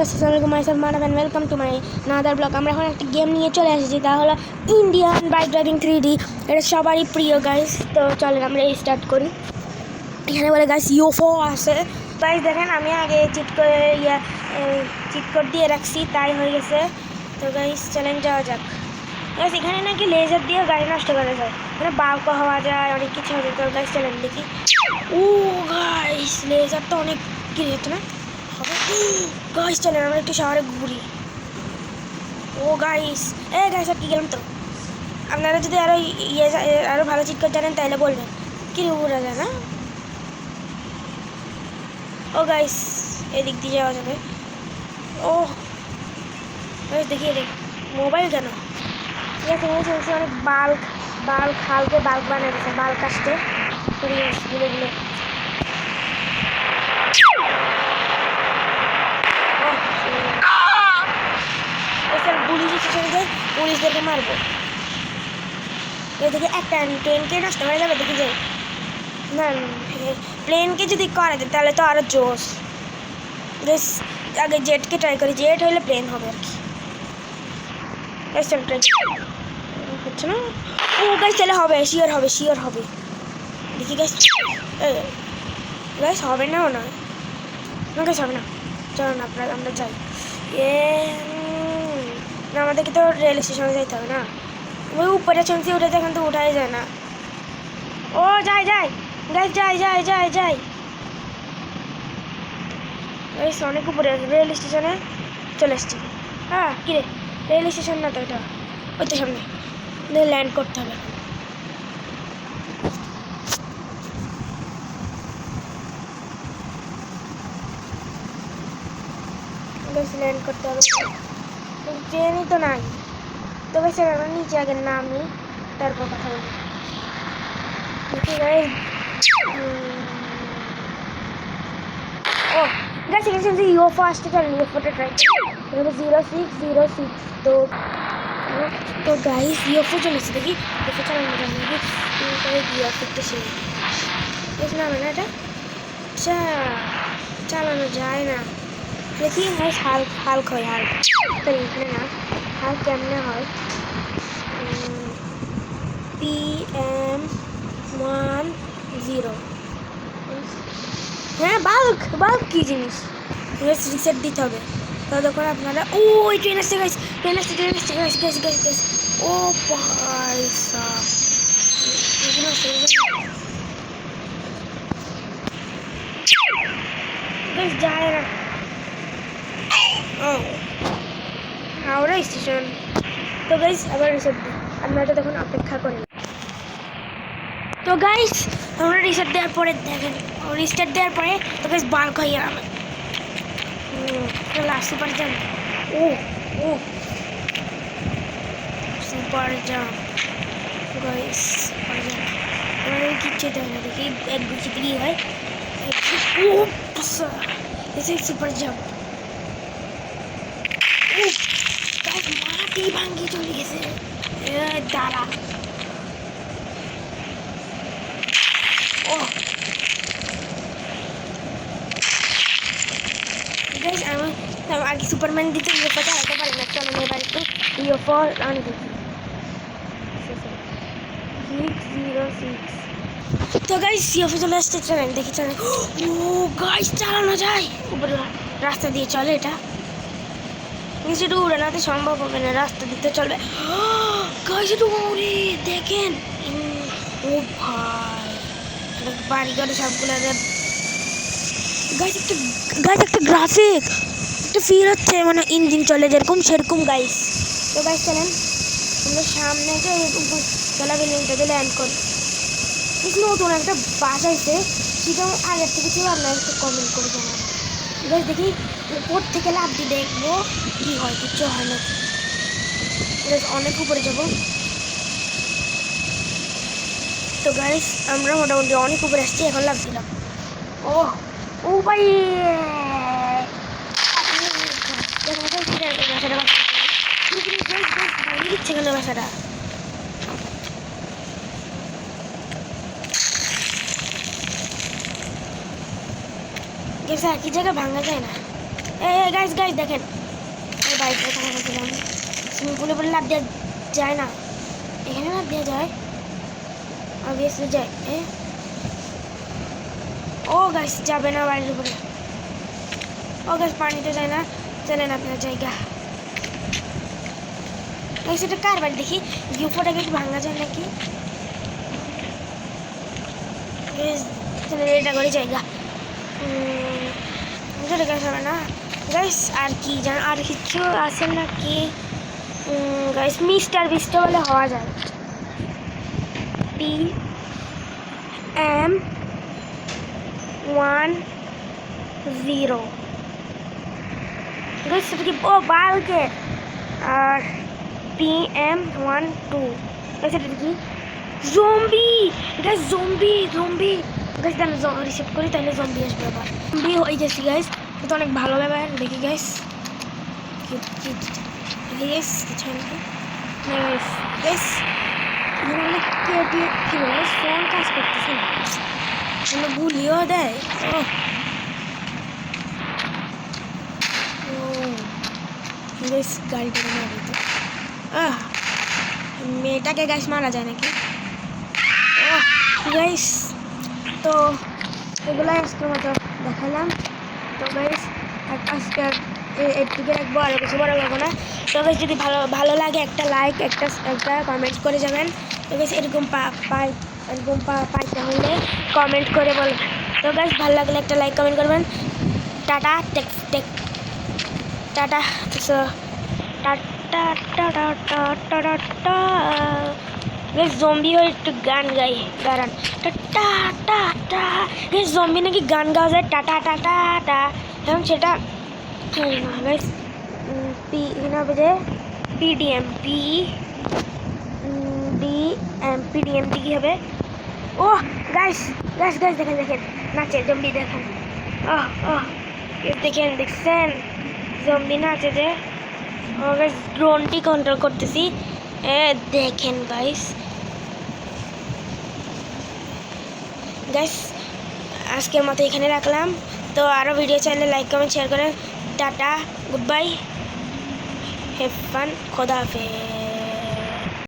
আসসালামু আলাইকুম মানব and welcome to my another vlog. আমরা এখন একটা গেম নিয়ে চলে এসেছি, তা হলো ইন্ডিয়ান বাইক ড্রাইভিং 3D। এটা সবারই প্রিয় গাইস। তো চলেন আমরা স্টার্ট করি। এখানে বলে গাইস ইউএফও আছে। গাইস দেখেন আমি আগে চিট কোড দিয়ে রাখছি, তাই হয়ে গেছে। তো গাইস চলেন যাওয়া যাক। গাইস এখানে নাকি লেজার দিয়ে গাড়ি নষ্ট করা যায়, মানে বাল্কও হওয়া যায়, অনেক কিছু হয়ে যায়। তো গাইস চলেন দেখি। ও গাইস লেজার তো অনেক কি যেত না গাইস, চলেন আমরা একটু শহরে ঘুরি। ও গাইস গাইস আর কি গেলাম। তো আপনারা যদি আরো ভালো চিট কোড জানেন তাহলে বলবেন। কি উড়া যায় না। ও গাইস এদিক দিয়ে যাওয়া যাবে। ও গাইস দেখি মোবাইল কেন ঠিক আছে, চলছে অনেক বাল্ক হালকে বাল্ক বানিয়ে দিচ্ছে, বাল্ক আসতে গুলো পুলিশ স্টেশনে যাই, পুলিশদেরকে মারবো। দেখি একটা ট্রেনকে নষ্ট হয়ে যাবে, দেখি যাই না। প্লেনকে যদি করা যায় তাহলে তো আরো জোশ। আগে জেটকে ট্রাই করি, জেট হইলে প্লেন হবে আর কি। ট্রাই হচ্ছে না। ও গাইস তাহলে হবে, শিওর হবে। দেখি গাইস গাইস হবে না গাইস হবে না। চলো না আমরা যাই। না আমাদেরকে তো রেল স্টেশনে যাইতে হবে না। ওই উপরে শুনছি উঠে এখন তো উঠাই যায় না। ও যাই গাইস যাই গাইস অনেক উপরে রেল স্টেশনে চলে এসছি। হ্যাঁ কিরে রেল স্টেশন না তো, এটা ওই তো সামনে ল্যান্ড করতে হবে। ল্যান্ড করতে হবে, ট্রেনই তো নাই। তো গাইস আমরা নিচে আগে নামি, তারপর কথা বলি। ও গাইস এখানে ইউএফও আসতে চলেন, ইউএফওটা ট্রাই করি। 0606। তো গাইস ইউএফও চলেছে, দেখি ইউএফও চালানো যায় নাকি। ইউএফওটা সেই নামে না এটা, আচ্ছা চালানো যায় না। দেখি গাইস হাল্ক হয়, হাল্ক তো এখানে না। হাল্ক কেমনে হয়? PM10। হ্যাঁ বাল্ক কি জিনিস, রিসেট দিতে হবে। ততক্ষণ আপনারা ওই ট্রেন আসছে গাইস। ও ভাই সাব গাইস যায় না। ও হাওড়া স্টেশন। তো গাইস আবার রিসেট দিই, আপনারা তখন অপেক্ষা করেন। তো গাইস আমরা রিস্টার্ট দেওয়ার পরে দেখেন, তো গাইস বাল্ক হয়ে গেলাম। Super jump. ও super jump guys, super jump আমাদের কিচ্ছু দেয় না। দেখি এক গুছি কি হয়। সুপার জাম্প মাটি ভাঙ্গি চলে গেছে। দাঁড়া গাইস আমি আগে সুপারম্যান দিতে ইউএফও চালাতে পারি না। চলো এবার একটু ইউএফও অন দেখি। 606। তো গাইস ইউএফও চলে আসছে, চলেন দেখি চলেন। ও গাইস চালানো যায়, উপরে রাস্তা দিয়ে চলে। এটা নিচেটা উড়ে না তো সম্ভব হবে না, রাস্তা দিতে চলবে। গাইস এটা উড়ে দেখেন। ও ভাই বাড়ি ঘরে সবগুলো গাইস একটা গ্রাফিক একটা ফিল হচ্ছে, মানে ইঞ্জিন চলে যেরকম সেরকম গাইস। তো গাইস চলেন আমরা সামনে যে চলা বিল্ডিংটাতে ল্যান্ড করি। নতুন একটা বাস আছে, সেটা আগের থেকে ছিল, আপনারা একটু কমেন্ট করে জানাবেন। গাইস দেখি উপর থেকে লাফ দিয়ে দেখবো কি হয়, কিচ্ছু হয় না। অনেক উপরে যাবো। তো গাইস আমরা মোটামুটি অনেক উপরে আসছি, এখন লাফ দিলাম। ও ভাই দিচ্ছে কেন বাসাটা? একই জায়গায় ভাঙা যায় না। গাইস গাইস দেখেন এই বাইকটা এখানে রেখেছিলাম সুইমিং পুলে বলে লাভ দেওয়া যায় না এখানে লাভ দেওয়া যায় অবভিয়াসলি যায় ও গাইস যাবে না বাড়ির উপরে ও গাইস পানিতে যায় না চলেন আপনার জায়গা গাইস এটা কার বাড়ি দেখি ইউফোটাকে একটু ভাঙা যায় নাকি চলেন এটা করে জায়গা যেটা গাছ হবে না গাইস আর কি জান আর কিছু আছে নাকি গাইস মিস্টার বিস্ট বলে হওয়া যায় PM10 গাইস সেটা কি ও বালকে আর PM12 গাইস এটা কি জম্বি গাইস জম্বি গাইস আমি রিসিভ করি তাহলে জম্বি আসবে আবার জম্বি হয়ে গেছি গাইস তো অনেক ভালো ব্যাপার দেখি গাইস গাইস কিছু না গাইস মানে কি বলে ফোন কাজ করতেছে না কোনো ভুলিও দেয় গাইস গাড়িটা মারা তো মেয়েটাকে গাইস মারা যায় নাকি গাইস তো এগুলাই আজকের মতো দেখালাম তো গাইস আজকে একটুকে রাখবো আর কিছু বড় লাগবো না তো গাইস যদি ভালো লাগে একটা লাইক একটা কমেন্ট করে যাবেন তো গাইস এরকম পাইতে হলে কমেন্ট করে বলবেন তো গাইস ভালো লাগলে একটা লাইক কমেন্ট করবেন tata tata tata guys zombie হয়ে একটু গান গাই দাঁড়ান গাইস জম্বি নাকি গান গাওয়া যায় টাটা এবং সেটা গাইস এখানে হবে যে PDM কি হবে ও গাইস দেখেন নাচে জম্বি দেখেন দেখছেন জম্বি নাচে যে গাইস ড্রোনটি কন্ট্রোল করতেছি দেখেন গাইস আজকের মতো এখানে রাখলাম তো আরও ভিডিও চাইলে লাইক কমেন্ট শেয়ার করেন tata good bye have fun খোদা হাফেজ